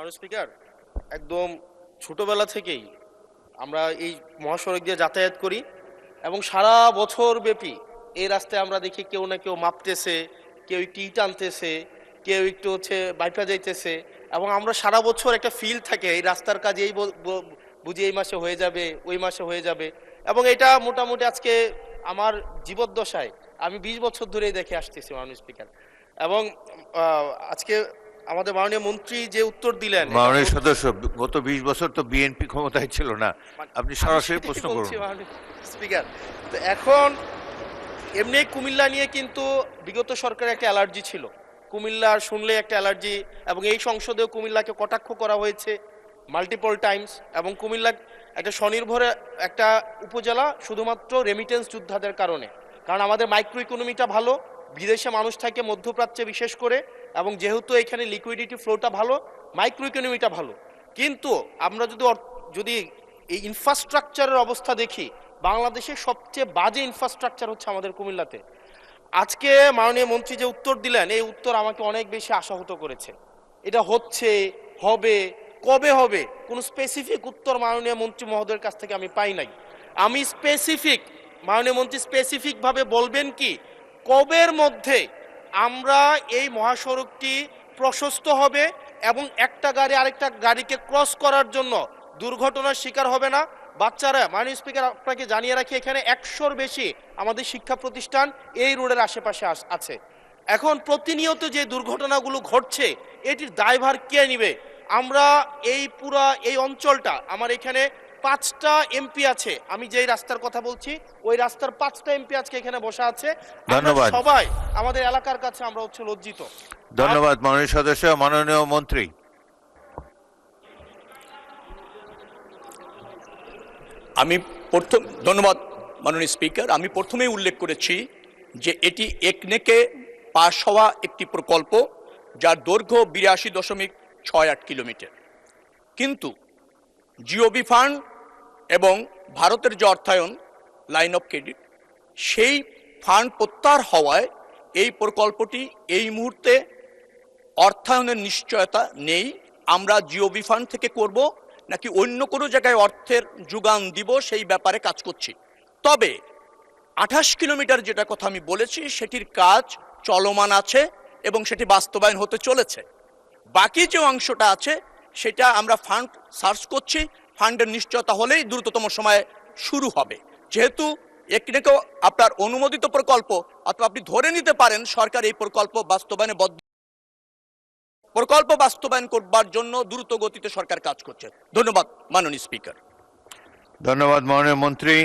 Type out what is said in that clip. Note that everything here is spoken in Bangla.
মাননীয় স্পিকার, একদম ছোটবেলা থেকেই আমরা এই মহাসড়ক দিয়ে যাতায়াত করি এবং সারা বছর ব্যাপী এই রাস্তায় আমরা দেখি কেউ না কেউ মাপতেছে, কেউ একটু ইট আনতেছে, কেউ একটু বাইপা যাইতেছে। এবং আমরা সারা বছর একটা ফিল থাকে এই রাস্তার কাজ বুঝি এই মাসে হয়ে যাবে, ওই মাসে হয়ে যাবে। এবং এটা মোটামুটি আজকে আমার জীবদ্দশায় আমি 20 বছর ধরেই দেখে আসতেছি মাননীয় স্পিকার। এবং আজকে আমাদের মাননীয় মন্ত্রী যে উত্তর দিলেন, মাননীয় সদস্য, গত 20 বছর তো বিএনপি ক্ষমতায় ছিল না, আপনি সরাসরি প্রশ্ন করুন। স্পিকার, তো এখন এমনি কুমিল্লা নিয়ে কিন্তু বিগত সরকারের একটা অ্যালার্জি ছিল, কুমিল্লার শুনলে একটা অ্যালার্জি, এবং এই সংসদেও কুমিল্লাকে কটাক্ষ করা হয়েছে মাল্টিপল টাইমস। এবং কুমিল্লা একটা স্বনির্ভর একটা উপজেলা শুধুমাত্র রেমিটেন্স যোদ্ধাদের কারণে, কারণ আমাদের মাইক্রো ইকোনমিটা ভালো, বিদেশে মানুষ থাকে মধ্যপ্রাচ্যে বিশেষ করে, এবং যেহেতু এখানে লিকুইডিটি ফ্লোটা ভালো, মাইক্রো ইকোনমিটা ভালো। কিন্তু আমরা যদি এই ইনফ্রাস্ট্রাকচারের অবস্থা দেখি, বাংলাদেশের সবচেয়ে বাজে ইনফ্রাস্ট্রাকচার হচ্ছে আমাদের কুমিল্লাতে। আজকে মাননীয় মন্ত্রী যে উত্তর দিলেন, এই উত্তর আমাকে অনেক বেশি আশাহত করেছে। এটা হচ্ছে, হবে, কবে হবে, কোনো স্পেসিফিক উত্তর মাননীয় মন্ত্রী মহোদয়ের কাছ থেকে আমি পাই নাই। আমি মাননীয় মন্ত্রী স্পেসিফিকভাবে বলবেন কি কবের মধ্যে আমরা এই মহাসড়কটি প্রশস্ত হবে এবং একটা গাড়ি আরেকটা গাড়িকে ক্রস করার জন্য দুর্ঘটনার শিকার হবে না। বাচ্চারা, মাননীয় স্পিকার আপনাকে জানিয়ে রাখি, এখানে 100-র বেশি আমাদের শিক্ষা প্রতিষ্ঠান এই রোডের আশেপাশে আছে। এখন প্রতিনিয়ত যে দুর্ঘটনাগুলো ঘটছে, এটির দায়ভার কে নিবে? আমরা এই অঞ্চলটা, আমার এখানে 5টা এমপি আছে, আমি যেই রাস্তার কথা বলছি ওই রাস্তার 5টা এমপি আজকে এখানে বসে আছে। ধন্যবাদ। সবাই আমাদের এলাকার কাছে আমরা লজ্জিত। ধন্যবাদ মাননীয় সদস্য। মাননীয় মন্ত্রী। ধন্যবাদ মাননীয় স্পিকার। আমি প্রথমেই উল্লেখ করেছি যে এটি একনেকে পাশ হওয়া একটি প্রকল্প, যার দৈর্ঘ্য 82.68 কিলোমিটার। কিন্তু জিওবি ফান্ড এবং ভারতের যে অর্থায়ন, লাইন অফ ক্রেডিট, সেই ফান্ড প্রত্যাহার হওয়ায় এই প্রকল্পটি এই মুহূর্তে অর্থায়নের নিশ্চয়তা নেই। আমরা জিওবি ফান্ড থেকে করব নাকি অন্য কোনো জায়গায় অর্থের যোগান দিব, সেই ব্যাপারে কাজ করছি। তবে 28 কিলোমিটার যেটা কথা আমি বলেছি, সেটির কাজ চলমান আছে এবং সেটি বাস্তবায়ন হতে চলেছে। বাকি যে অংশটা আছে সেটা আমরা ফান্ড সার্চ করছি, ফান্ডের নিশ্চয়তা হলেই দ্রুততম সময়ে শুরু হবে। যেহেতু একটিকেও আপনার অনুমোদিত প্রকল্প, অথবা আপনি ধরে নিতে পারেন সরকার এই প্রকল্প বাস্তবায়ন করবার জন্য দ্রুত গতিতে সরকার কাজ করছে। ধন্যবাদ মাননীয় স্পিকার। ধন্যবাদ মাননীয় মন্ত্রী।